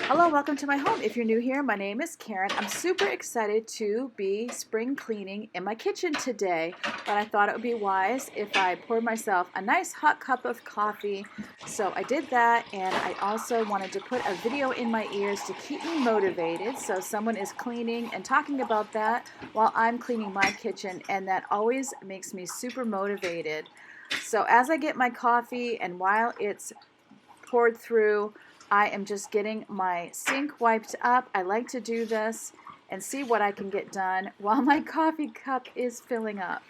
Hello, welcome to my home. If you're new here, my name is Karen. I'm super excited to be spring cleaning in my kitchen today, but I thought it would be wise if I poured myself a nice hot cup of coffee. So I did that, and I also wanted to put a video in my ears to keep me motivated. So someone is cleaning and talking about that while I'm cleaning my kitchen, and that always makes me super motivated. So as I get my coffee and while it's poured through, I am just getting my sink wiped up. I like to do this and see what I can get done while my coffee cup is filling up.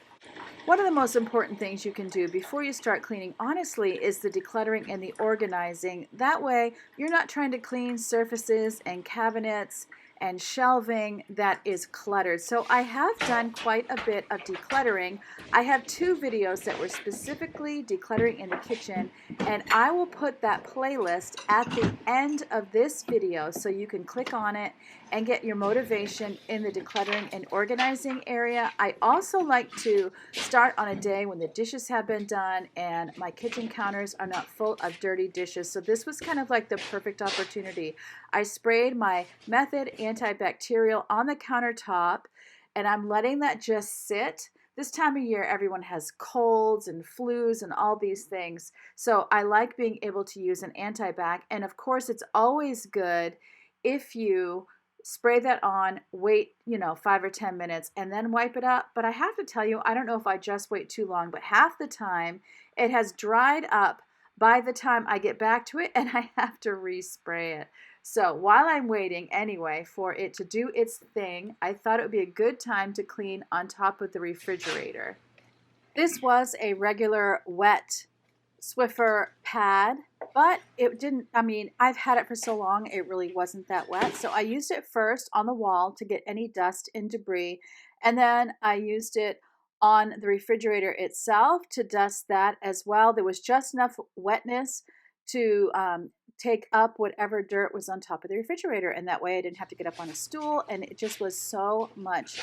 One of the most important things you can do before you start cleaning, honestly, is the decluttering and the organizing. That way, you're not trying to clean surfaces and cabinets and shelving that is cluttered. So I have done quite a bit of decluttering. I have two videos that were specifically decluttering in the kitchen, and I will put that playlist at the end of this video so you can click on it and get your motivation in the decluttering and organizing area. I also like to start on a day when the dishes have been done and my kitchen counters are not full of dirty dishes. So this was kind of like the perfect opportunity. I sprayed my Method antibacterial on the countertop, and I'm letting that just sit. This time of year, everyone has colds and flus and all these things. So I like being able to use an antibac. And of course, it's always good if you spray that on, wait, 5 or 10 minutes, and then wipe it up. But I have to tell you, I don't know if I just wait too long, but half the time it has dried up by the time I get back to it and I have to respray it. So while I'm waiting anyway for it to do its thing, I thought it would be a good time to clean on top of the refrigerator. This was a regular wet Swiffer pad, but it didn't, I've had it for so long, it really wasn't that wet. So I used it first on the wall to get any dust and debris, and then I used it on the refrigerator itself to dust that as well. There was just enough wetness to take up whatever dirt was on top of the refrigerator, and that way I didn't have to get up on a stool, and it just was so much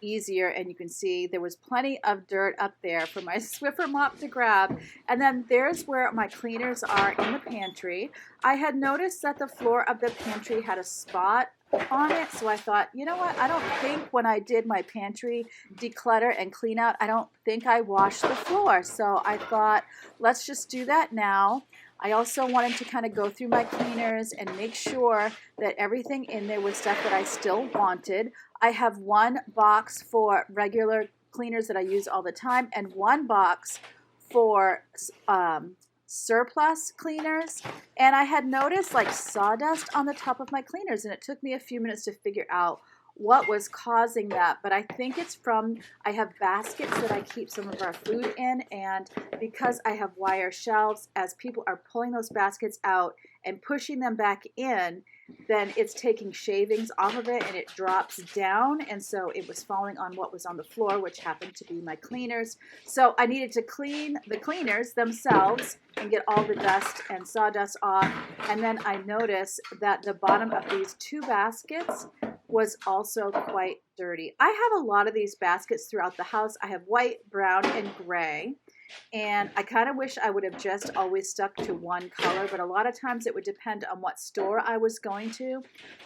easier. And you can see there was plenty of dirt up there for my Swiffer mop to grab. And then there's where my cleaners are in the pantry. I had noticed that the floor of the pantry had a spot on it, so I thought, you know what, I don't think when I did my pantry declutter and clean out, I don't think I washed the floor. So I thought, let's just do that now. I also wanted to kind of go through my cleaners and make sure that everything in there was stuff that I still wanted. I have one box for regular cleaners that I use all the time and one box for surplus cleaners. And I had noticed like sawdust on the top of my cleaners, and it took me a few minutes to figure out what was causing that. But I think it's from, I have baskets that I keep some of our food in, and because I have wire shelves, as people are pulling those baskets out and pushing them back in, then it's taking shavings off of it and it drops down, and so it was falling on what was on the floor, which happened to be my cleaners. So I needed to clean the cleaners themselves and get all the dust and sawdust off. And then I noticed that the bottom of these two baskets was also quite dirty. I have a lot of these baskets throughout the house. I have white, brown, and gray. And I kind of wish I would have just always stuck to one color, but a lot of times it would depend on what store I was going to.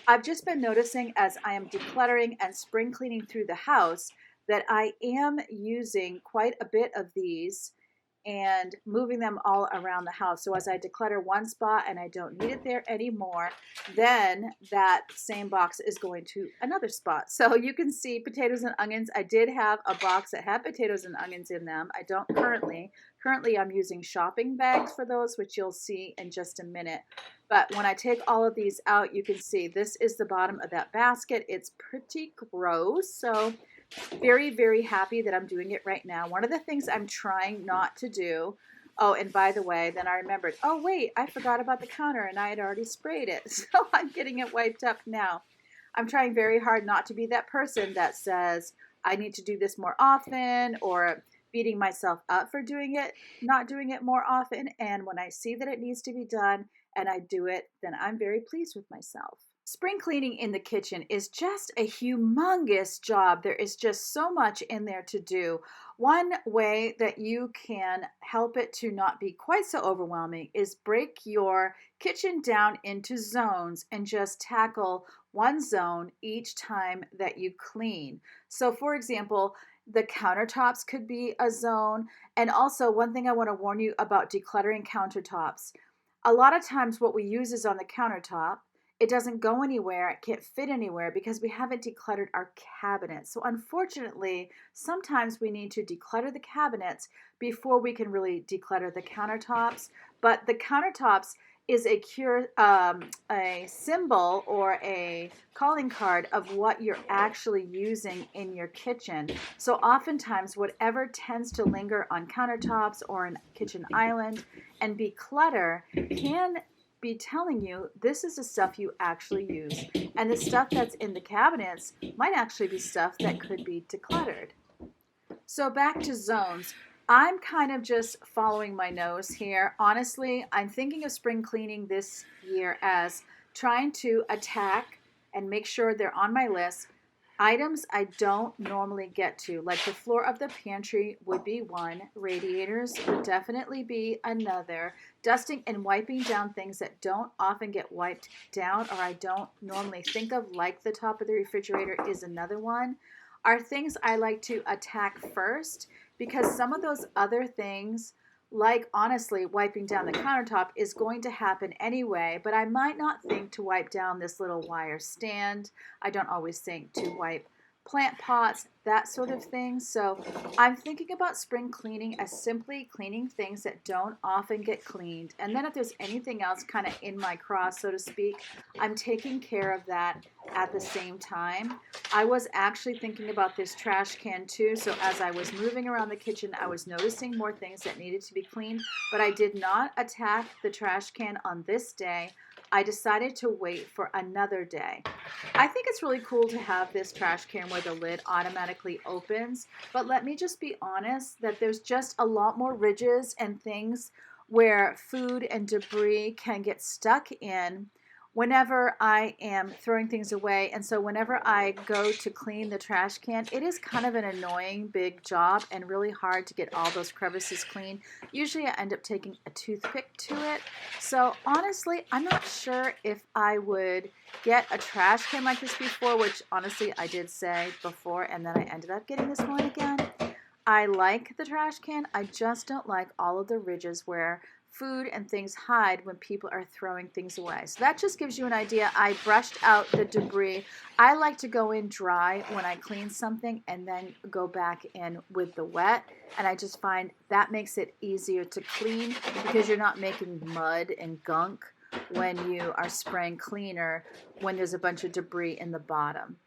I've just been noticing as I am decluttering and spring cleaning through the house that I am using quite a bit of these and moving them all around the house. So as I declutter one spot and I don't need it there anymore, then that same box is going to another spot. So you can see potatoes and onions. I did have a box that had potatoes and onions in them. I don't currently. Currently I'm using shopping bags for those, which you'll see in just a minute. But when I take all of these out, you can see this is the bottom of that basket. It's pretty gross. So very, very happy that I'm doing it right now. One of the things I'm trying not to do, oh, and by the way, then I remembered, oh, wait, I forgot about the counter and I had already sprayed it. So I'm getting it wiped up now. I'm trying very hard not to be that person that says, I need to do this more often, or beating myself up for doing it, not doing it more often. And when I see that it needs to be done and I do it, then I'm very pleased with myself. Spring cleaning in the kitchen is just a humongous job. There is just so much in there to do. One way that you can help it to not be quite so overwhelming is break your kitchen down into zones and just tackle one zone each time that you clean. So, for example, the countertops could be a zone. And also, one thing I want to warn you about decluttering countertops. A lot of times, what we use is on the countertop, it doesn't go anywhere, it can't fit anywhere because we haven't decluttered our cabinets. So unfortunately, sometimes we need to declutter the cabinets before we can really declutter the countertops. But the countertops is a symbol or a calling card of what you're actually using in your kitchen. So oftentimes, whatever tends to linger on countertops or an kitchen island and be clutter can be telling you this is the stuff you actually use. And the stuff that's in the cabinets might actually be stuff that could be decluttered. So back to zones. I'm kind of just following my nose here. Honestly, I'm thinking of spring cleaning this year as trying to attack and make sure they're on my list items I don't normally get to, like the floor of the pantry would be one, radiators would definitely be another, dusting and wiping down things that don't often get wiped down or I don't normally think of, like the top of the refrigerator is another one, are things I like to attack first because some of those other things, like honestly wiping down the countertop, is going to happen anyway, but I might not think to wipe down this little wire stand. I don't always think to wipe plant pots, that sort of thing. So I'm thinking about spring cleaning as simply cleaning things that don't often get cleaned. And then if there's anything else kind of in my cross, so to speak, I'm taking care of that at the same time. I was actually thinking about this trash can too. So as I was moving around the kitchen, I was noticing more things that needed to be cleaned, but I did not attack the trash can on this day. I decided to wait for another day. I think it's really cool to have this trash can where the lid automatically opens, but let me just be honest that there's just a lot more ridges and things where food and debris can get stuck in whenever I am throwing things away. And so whenever I go to clean the trash can, it is kind of an annoying big job and really hard to get all those crevices clean. Usually I end up taking a toothpick to it. So honestly, I'm not sure if I would get a trash can like this before, which honestly I did say before, and then I ended up getting this one again. I like the trash can. I just don't like all of the ridges where food and things hide when people are throwing things away. So that just gives you an idea. I brushed out the debris. I like to go in dry when I clean something and then go back in with the wet. And I just find that makes it easier to clean because you're not making mud and gunk when you are spraying cleaner when there's a bunch of debris in the bottom.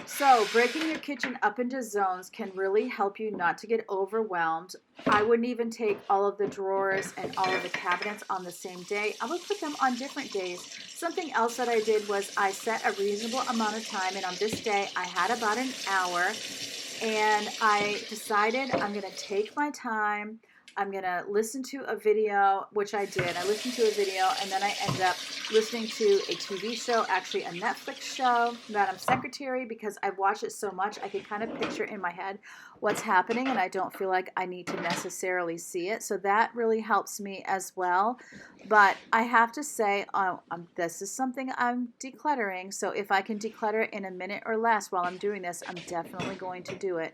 So breaking your kitchen up into zones can really help you not to get overwhelmed. I wouldn't even take all of the drawers and all of the cabinets on the same day. I would put them on different days. Something else that I did was I set a reasonable amount of time, and on this day I had about an hour, and I decided I'm going to take my time. I'm going to listen to a video, which I did. I listened to a video, and then I ended up listening to a TV show, actually a Netflix show, Madam Secretary, because I've watched it so much, I can kind of picture in my head what's happening, and I don't feel like I need to necessarily see it. So that really helps me as well. But I have to say, this is something I'm decluttering, so if I can declutter in a minute or less while I'm doing this, I'm definitely going to do it.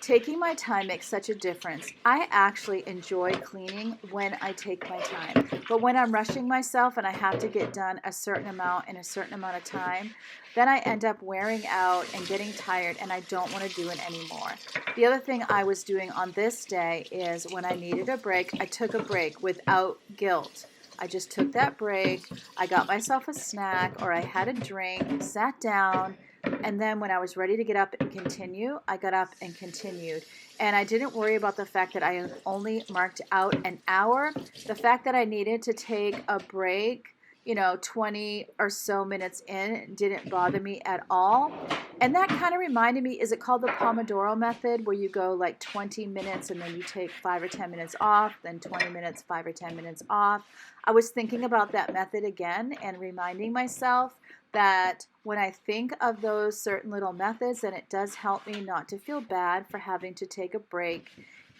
Taking my time makes such a difference. I actually enjoy cleaning when I take my time. But when I'm rushing myself and I have to get done a certain amount in a certain amount of time, then I end up wearing out and getting tired, and I don't want to do it anymore. The other thing I was doing on this day is when I needed a break, I took a break without guilt. I just took that break. I got myself a snack or I had a drink, sat down, and then when I was ready to get up and continue, I got up and continued. And I didn't worry about the fact that I only marked out an hour. The fact that I needed to take a break 20 or so minutes in. It didn't bother me at all. And that kind of reminded me, is it called the Pomodoro method, where you go like 20 minutes and then you take 5 or 10 minutes off, then 20 minutes, 5 or 10 minutes off? I was thinking about that method again and reminding myself that when I think of those certain little methods, then it does help me not to feel bad for having to take a break,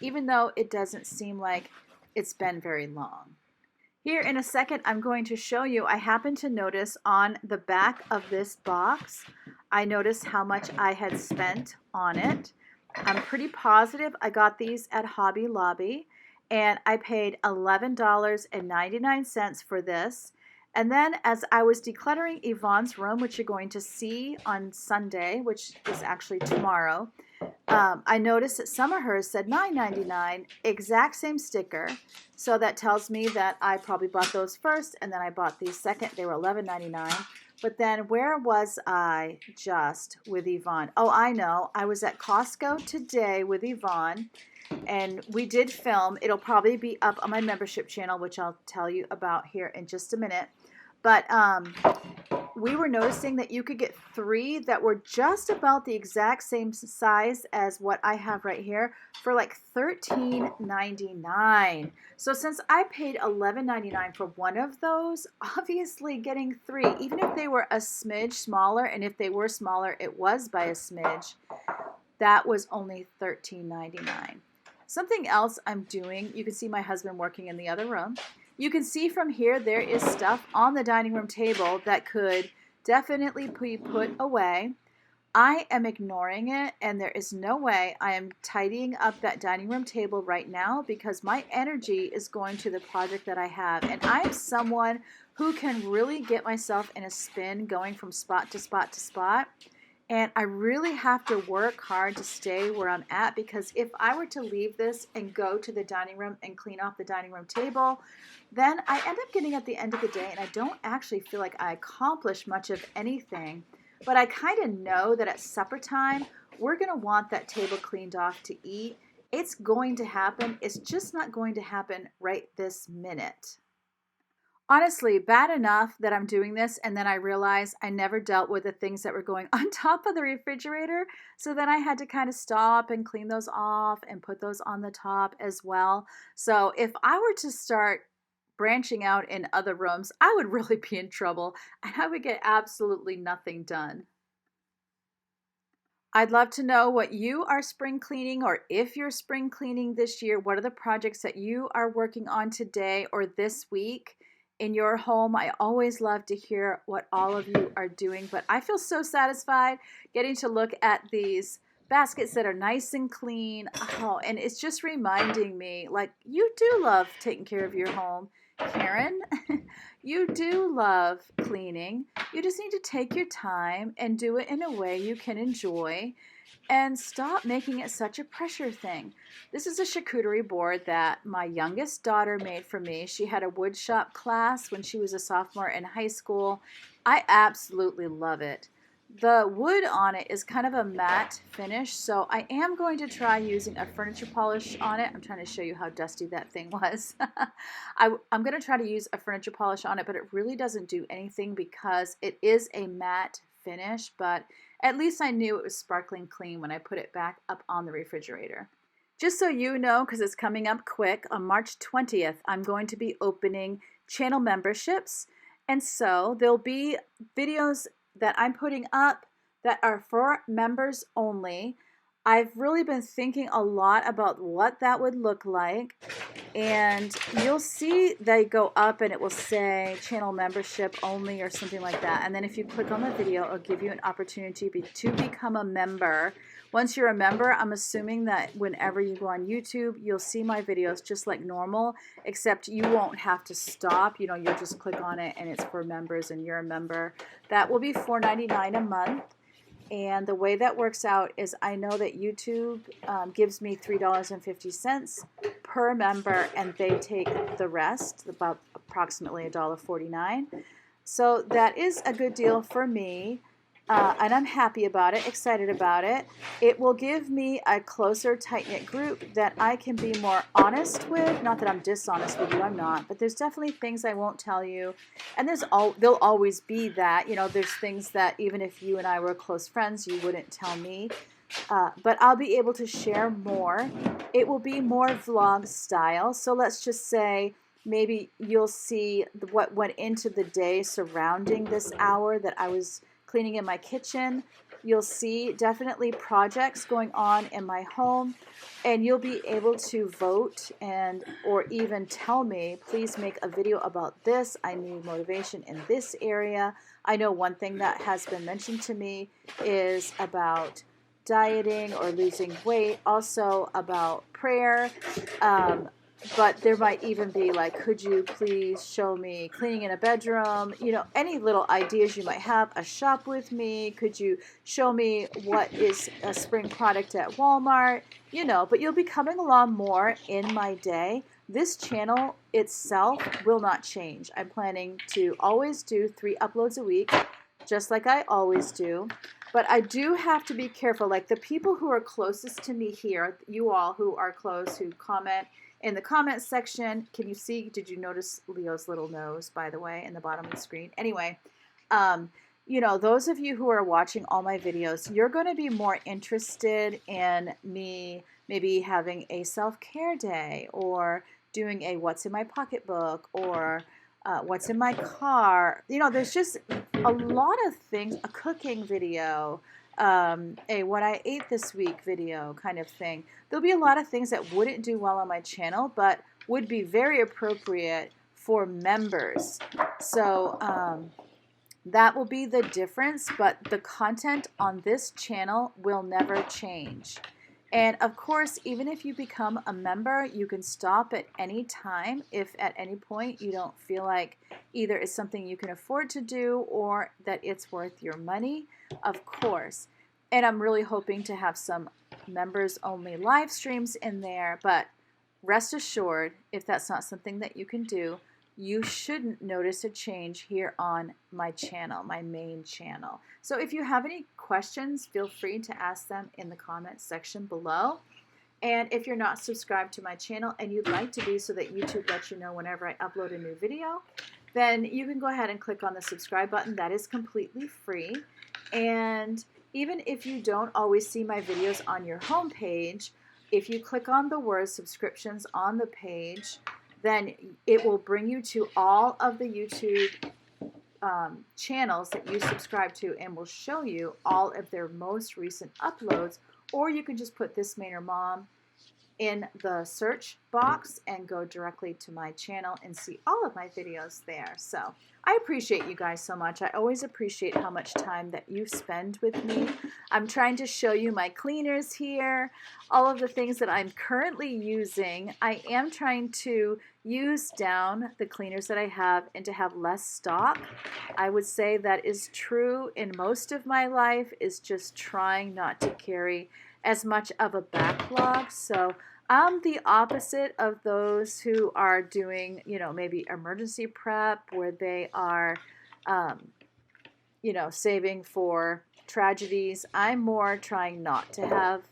even though it doesn't seem like it's been very long. Here in a second, I'm going to show you, I happened to notice on the back of this box, I noticed how much I had spent on it. I'm pretty positive I got these at Hobby Lobby, and I paid $11.99 for this. And then as I was decluttering Yvonne's room, which you're going to see on Sunday, which is actually tomorrow, I noticed that some of hers said $9.99, exact same sticker. So that tells me that I probably bought those first, and then I bought these second. They were $11.99. But then where was I just with Yvonne? Oh, I know. I was at Costco today with Yvonne, and we did film. It'll probably be up on my membership channel, which I'll tell you about here in just a minute. But we were noticing that you could get 3 that were just about the exact same size as what I have right here for like $13.99. So since I paid $11.99 for one of those, obviously getting 3, even if they were a smidge smaller, and if they were smaller, it was by a smidge, that was only $13.99. Something else I'm doing, you can see my husband working in the other room. You can see from here there is stuff on the dining room table that could definitely be put away. I am ignoring it, and there is no way I am tidying up that dining room table right now, because my energy is going to the project that I have. And I'm someone who can really get myself in a spin going from spot to spot to spot. And I really have to work hard to stay where I'm at, because if I were to leave this and go to the dining room and clean off the dining room table, then I end up getting at the end of the day and I don't actually feel like I accomplished much of anything. But I kind of know that at supper time, we're going to want that table cleaned off to eat. It's going to happen. It's just not going to happen right this minute. Honestly, bad enough that I'm doing this and then I realize I never dealt with the things that were going on top of the refrigerator. So then I had to kind of stop and clean those off and put those on the top as well. So if I were to start branching out in other rooms, I would really be in trouble and I would get absolutely nothing done. I'd love to know what you are spring cleaning, or if you're spring cleaning this year. What are the projects that you are working on today or this week in your home? I always love to hear what all of you are doing, but I feel so satisfied getting to look at these baskets that are nice and clean. Oh, and it's just reminding me, like, you do love taking care of your home, Karen. You do love cleaning. You just need to take your time and do it in a way you can enjoy, and stop making it such a pressure thing. This is a charcuterie board that my youngest daughter made for me. She had a wood shop class when she was a sophomore in high school. I absolutely love it. The wood on it is kind of a matte finish, so I am going to try using a furniture polish on it. I'm trying to show you how dusty that thing was. I'm going to try to use a furniture polish on it, but it really doesn't do anything because it is a matte finish, but at least I knew it was sparkling clean when I put it back up on the refrigerator. Just so you know, because it's coming up quick, on March 20th, I'm going to be opening channel memberships, and so there'll be videos that I'm putting up that are for members only. I've really been thinking a lot about what that would look like, and you'll see they go up and it will say channel membership only or something like that. And then if you click on the video, it'll give you an opportunity to become a member. Once you're a member, I'm assuming that whenever you go on YouTube, you'll see my videos just like normal, except you won't have to stop. You'll just click on it and it's for members and you're a member. That will be $4.99 a month. And the way that works out is I know that YouTube gives me $3.50 per member, and they take the rest, about approximately $1.49. So that is a good deal for me. and I'm happy about it, excited about it. It will give me a closer, tight-knit group that I can be more honest with. Not that I'm dishonest with you, I'm not, but there's definitely things I won't tell you, and there'll always be that. You know, there's things that even if you and I were close friends, you wouldn't tell me. But I'll be able to share more. It will be more vlog style. So let's just say maybe you'll see what went into the day surrounding this hour that I was cleaning in my kitchen. You'll see definitely projects going on in my home, and you'll be able to vote and or even tell me, please make a video about this. I need motivation in this area. I know one thing that has been mentioned to me is about dieting or losing weight, also about prayer. But there might even be like, could you please show me cleaning in a bedroom? You know, any little ideas you might have. A shop with me. Could you show me what is a spring product at Walmart? You know, but you'll be coming along more in my day. This channel itself will not change. I'm planning to always do 3 uploads a week, just like I always do. But I do have to be careful. Like the people who are closest to me here, you all who are close, who comment in the comments section. Can you see, did you notice Leo's little nose, by the way, in the bottom of the screen? Anyway, you know, those of you who are watching all my videos, you're going to be more interested in me maybe having a self-care day, or doing a what's in my pocketbook, or what's in my car. You know, there's just a lot of things, a cooking video, a what I ate this week video kind of thing. There'll be a lot of things that wouldn't do well on my channel, but would be very appropriate for members. So that will be the difference, but the content on this channel will never change. And of course, even if you become a member, you can stop at any time if at any point you don't feel like either it's something you can afford to do or that it's worth your money, of course. And I'm really hoping to have some members only live streams in there, but rest assured, if that's not something that you can do, you shouldn't notice a change here on my channel, my main channel. So if you have any questions, feel free to ask them in the comments section below. And if you're not subscribed to my channel and you'd like to be so that YouTube lets you know whenever I upload a new video, then you can go ahead and click on the subscribe button. That is completely free. And even if you don't always see my videos on your home page, if you click on the word subscriptions on the page, then it will bring you to all of the YouTube channels that you subscribe to, and will show you all of their most recent uploads. Or you can just put This Mainer Mom in the search box and go directly to my channel and see all of my videos there. So I appreciate you guys so much. I always appreciate how much time that you spend with me. I'm trying to show you my cleaners here, all of the things that I'm currently using. I am trying to use down the cleaners that I have and to have less stock. I would say that is true in most of my life, is just trying not to carry as much of a backlog. So I'm the opposite of those who are doing, you know, maybe emergency prep, where they are, you know, saving for tragedies. I'm more trying not to have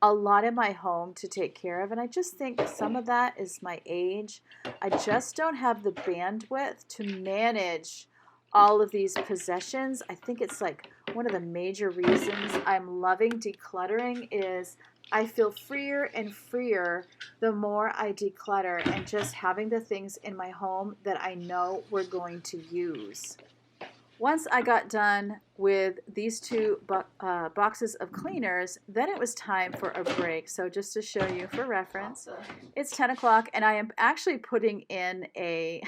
a lot in my home to take care of. And I just think some of that is my age. I just don't have the bandwidth to manage all of these possessions. I think it's like one of the major reasons I'm loving decluttering is I feel freer and freer the more I declutter, and just having the things in my home that I know we're going to use. Once I got done with these 2 boxes of cleaners, then it was time for a break. So just to show you for reference, it's 10 o'clock and I am actually putting in a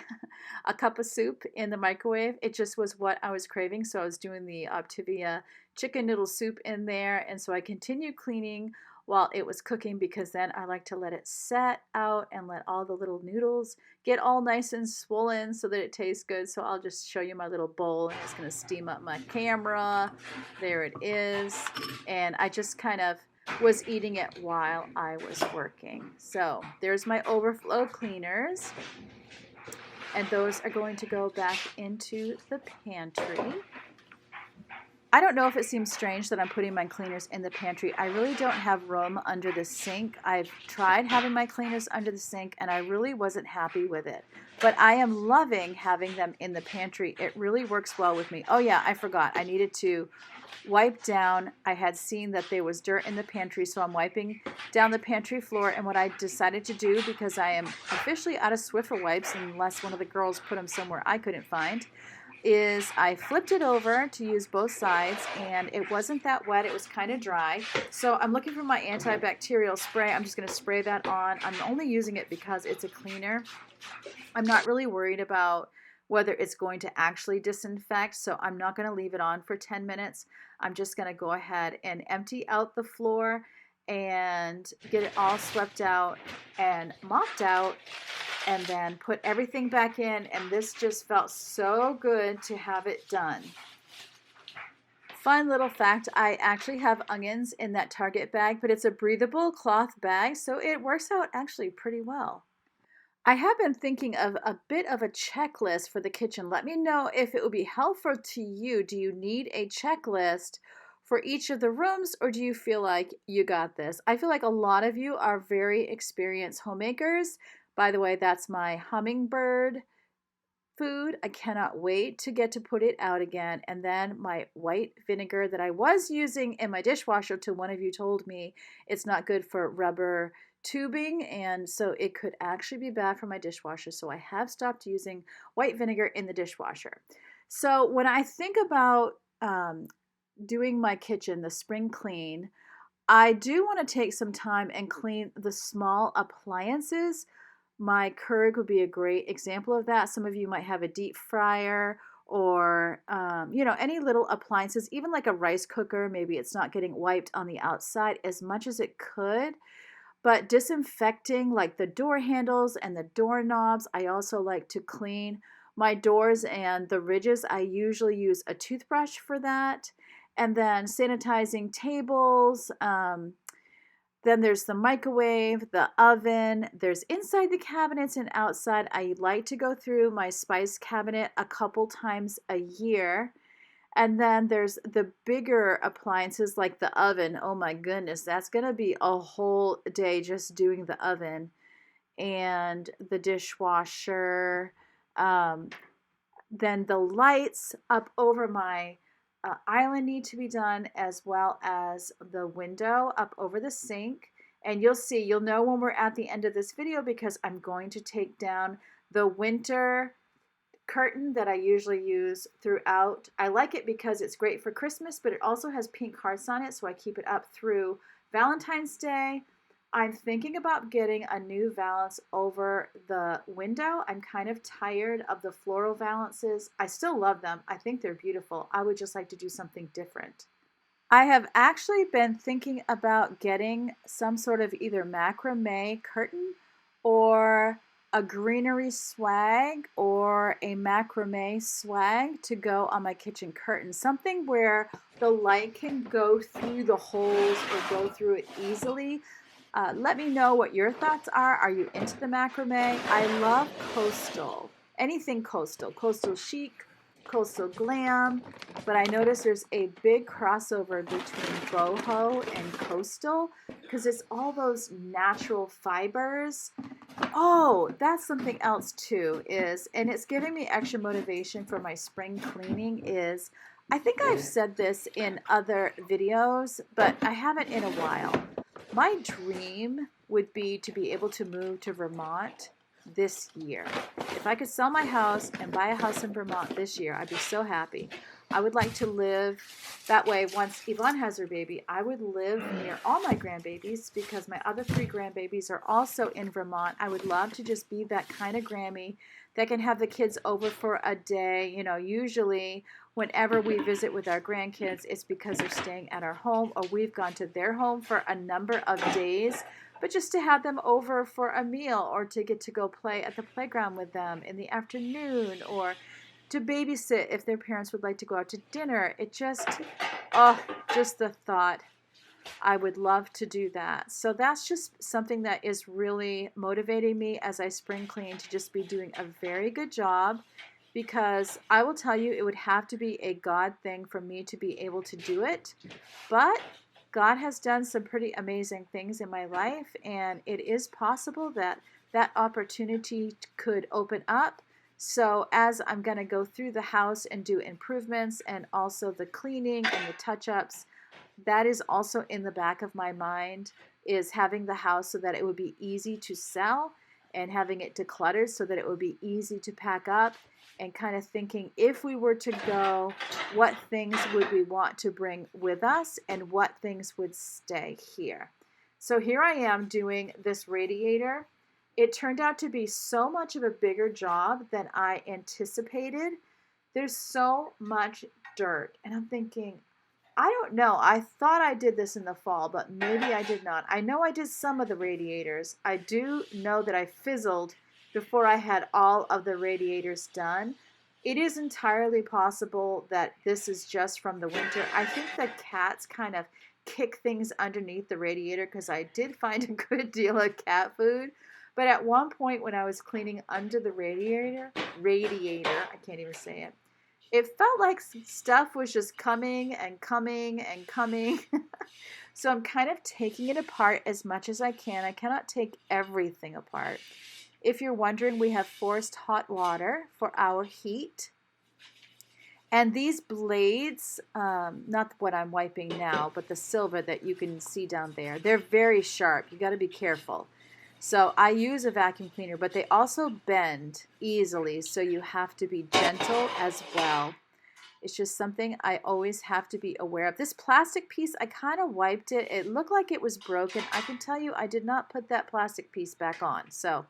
cup of soup in the microwave. It just was what I was craving, so I was doing the Optivia chicken noodle soup in there, and so I continued cleaning while it was cooking, because then I like to let it set out and let all the little noodles get all nice and swollen so that it tastes good. So I'll just show you my little bowl, and it's going to steam up my camera. There it is. And I just kind of was eating it while I was working. So there's my overflow cleaners, and those are going to go back into the pantry. I don't know if it seems strange that I'm putting my cleaners in the pantry. I really don't have room under the sink. I've tried having my cleaners under the sink and I really wasn't happy with it. But I am loving having them in the pantry. It really works well with me. Oh yeah, I forgot. I needed to wipe down. I had seen that there was dirt in the pantry, so I'm wiping down the pantry floor. And what I decided to do, because I am officially out of Swiffer wipes unless one of the girls put them somewhere I couldn't find, is I flipped it over to use both sides, and it wasn't that wet. It was kind of dry. So I'm looking for my antibacterial spray. I'm just going to spray that on. I'm only using it because it's a cleaner. I'm not really worried about whether it's going to actually disinfect, so I'm not going to leave it on for 10 minutes. I'm just going to go ahead and empty out the floor and get it all swept out and mopped out, and then put everything back in, and this just felt so good to have it done. Fun little fact, I actually have onions in that Target bag, but it's a breathable cloth bag, so it works out actually pretty well. I have been thinking of a bit of a checklist for the kitchen. Let me know if it would be helpful to you. Do you need a checklist for each of the rooms, or do you feel like you got this? I feel like a lot of you are very experienced homemakers. By the way, that's my hummingbird food. I cannot wait to get to put it out again. And then my white vinegar that I was using in my dishwasher, till one of you told me it's not good for rubber tubing, and so it could actually be bad for my dishwasher. So I have stopped using white vinegar in the dishwasher. So when I think about doing my kitchen, the spring clean, I do want to take some time and clean the small appliances. My Keurig would be a great example of that. Some of you might have a deep fryer, or any little appliances, even like a rice cooker. Maybe it's not getting wiped on the outside as much as it could. But disinfecting like the door handles and the doorknobs. I also like to clean my doors and the ridges. I usually use a toothbrush for that. And then sanitizing tables. Then there's the microwave, the oven. There's inside the cabinets and outside. I like to go through my spice cabinet a couple times a year. And then there's the bigger appliances like the oven. Oh my goodness, that's going to be a whole day just doing the oven. And the dishwasher. Then the lights up over my island need to be done, as well as the window up over the sink. And you'll know when we're at the end of this video, because I'm going to take down the winter curtain that I usually use throughout. I like it because it's great for Christmas, but it also has pink hearts on it, so I keep it up through Valentine's Day. I'm thinking about getting a new valance over the window. I'm kind of tired of the floral valances. I still love them. I think they're beautiful. I would just like to do something different. I have actually been thinking about getting some sort of either macrame curtain, or a greenery swag, or a macrame swag to go on my kitchen curtain. Something where the light can go through the holes or go through it easily. Let me know what your thoughts are. Are you into the macrame? I love coastal. Anything coastal. Coastal chic, coastal glam. But I notice there's a big crossover between boho and coastal, because it's all those natural fibers. Oh, that's something else too, and it's giving me extra motivation for my spring cleaning, is, I think I've said this in other videos, but I haven't in a while. My dream would be to be able to move to Vermont this year. If I could sell my house and buy a house in Vermont this year, I'd be so happy. I would like to live that way. Once Yvonne has her baby, I would live near all my grandbabies, because my other 3 grandbabies are also in Vermont. I would love to just be that kind of Grammy that can have the kids over for a day. Usually whenever we visit with our grandkids, it's because they're staying at our home, or we've gone to their home for a number of days. But just to have them over for a meal, or to get to go play at the playground with them in the afternoon, or to babysit if their parents would like to go out to dinner. It just the thought. I would love to do that. So that's just something that is really motivating me as I spring clean, to just be doing a very good job because I will tell you, it would have to be a God thing for me to be able to do it. But God has done some pretty amazing things in my life, and it is possible that that opportunity could open up. So, as I'm going to go through the house and do improvements and also the cleaning and the touch ups, that is also in the back of my mind, is having the house so that it would be easy to sell, and having it decluttered so that it would be easy to pack up, and kind of thinking, if we were to go, what things would we want to bring with us and what things would stay here. So here I am doing this radiator. It turned out to be so much of a bigger job than I anticipated. There's so much dirt, and I'm thinking, I don't know. I thought I did this in the fall, but maybe I did not. I know I did some of the radiators. I do know that I fizzled before I had all of the radiators done. It is entirely possible that this is just from the winter. I think the cats kind of kick things underneath the radiator, because I did find a good deal of cat food. But at one point when I was cleaning under the radiator, I can't even say it felt like stuff was just coming and coming and coming. So I'm kind of taking it apart as much as I can. I cannot take everything apart. If you're wondering, we have forced hot water for our heat. And these blades, not what I'm wiping now, but the silver that you can see down there, they're very sharp. You got to be careful. So I use a vacuum cleaner, but they also bend easily, so you have to be gentle as well. It's just something I always have to be aware of. This plastic piece, I kind of wiped it. It looked like it was broken. I can tell you I did not put that plastic piece back on. So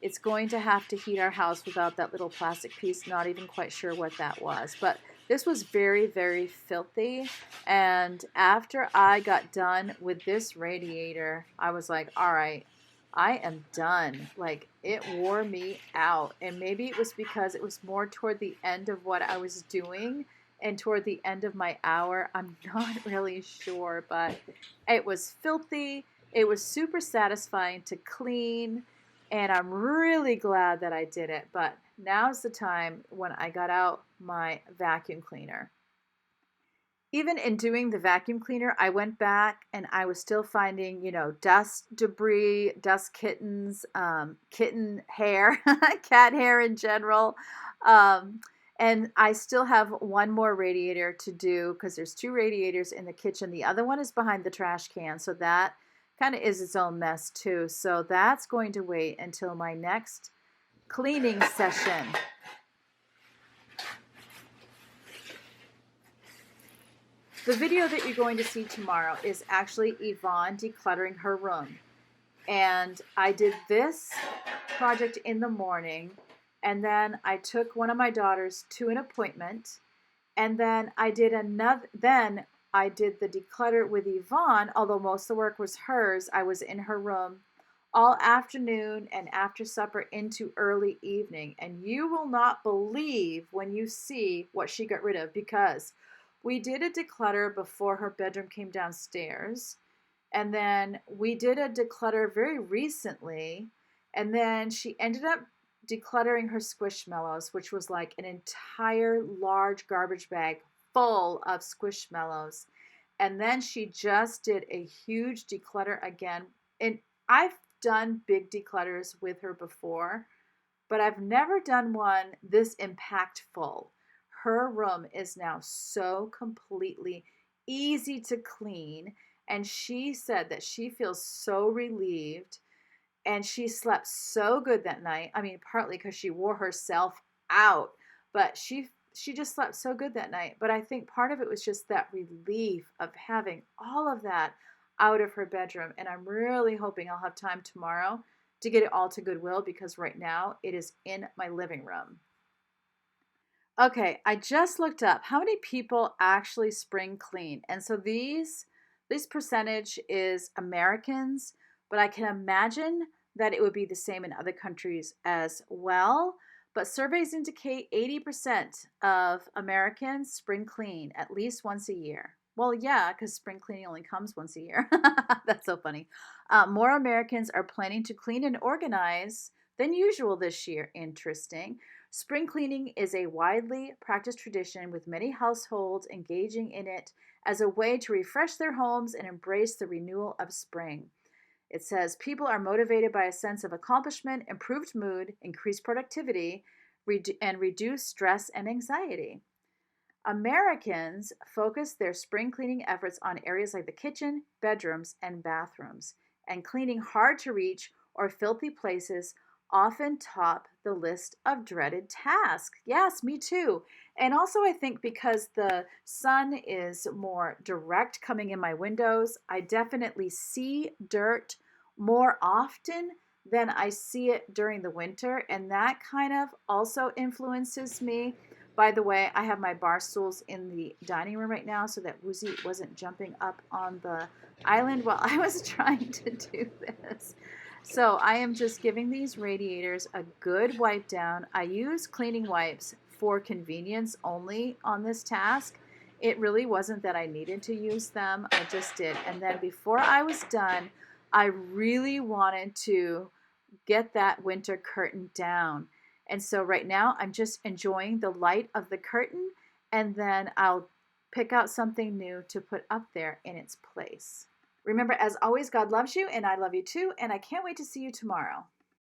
it's going to have to heat our house without that little plastic piece. Not even quite sure what that was. But this was very, very filthy. And after I got done with this radiator, I was like, all right, I am done. Like, it wore me out. And maybe it was because it was more toward the end of what I was doing and toward the end of my hour. I'm not really sure, but it was filthy. It was super satisfying to clean, and I'm really glad that I did it. But now's the time when I got out my vacuum cleaner. Even in doing the vacuum cleaner, I went back and I was still finding, dust, debris, dust kittens, kitten hair, cat hair in general. And I still have one more radiator to do, because there's two radiators in the kitchen. The other one is behind the trash can, so that kind of is its own mess too. So that's going to wait until my next cleaning session. The video that you're going to see tomorrow is actually Yvonne decluttering her room. And I did this project in the morning, and then I took one of my daughters to an appointment, and then I did the declutter with Yvonne. Although most of the work was hers, I was in her room all afternoon and after supper into early evening. And you will not believe when you see what she got rid of, because we did a declutter before her bedroom came downstairs. And then we did a declutter very recently. And then she ended up decluttering her Squishmallows, which was like an entire large garbage bag full of Squishmallows. And then she just did a huge declutter again. And I've done big declutters with her before, but I've never done one this impactful. Her room is now so completely easy to clean, and she said that she feels so relieved, and she slept so good that night. I mean, partly because she wore herself out, but she just slept so good that night. But I think part of it was just that relief of having all of that out of her bedroom. And I'm really hoping I'll have time tomorrow to get it all to Goodwill, because right now it is in my living room. Okay, I just looked up how many people actually spring clean. And so this percentage is Americans, but I can imagine that it would be the same in other countries as well. But surveys indicate 80% of Americans spring clean at least once a year. Well, yeah, because spring cleaning only comes once a year. That's so funny. More Americans are planning to clean and organize than usual this year. Interesting. Spring cleaning is a widely practiced tradition with many households engaging in it as a way to refresh their homes and embrace the renewal of spring. It says people are motivated by a sense of accomplishment, improved mood, increased productivity, and reduced stress and anxiety. Americans focus their spring cleaning efforts on areas like the kitchen, bedrooms, and bathrooms, and cleaning hard to reach or filthy places often top the list of dreaded tasks. Yes, me too. And also, I think because the sun is more direct coming in my windows, I definitely see dirt more often than I see it during the winter, and that kind of also influences me. By the way, I have my bar stools in the dining room right now so that Woozy wasn't jumping up on the island while I was trying to do this. So I am just giving these radiators a good wipe down. I use cleaning wipes for convenience only on this task. It really wasn't that I needed to use them. I just did. And then before I was done, I really wanted to get that winter curtain down. And so right now I'm just enjoying the light of the curtain, and then I'll pick out something new to put up there in its place. Remember, as always, God loves you and I love you too, and I can't wait to see you tomorrow.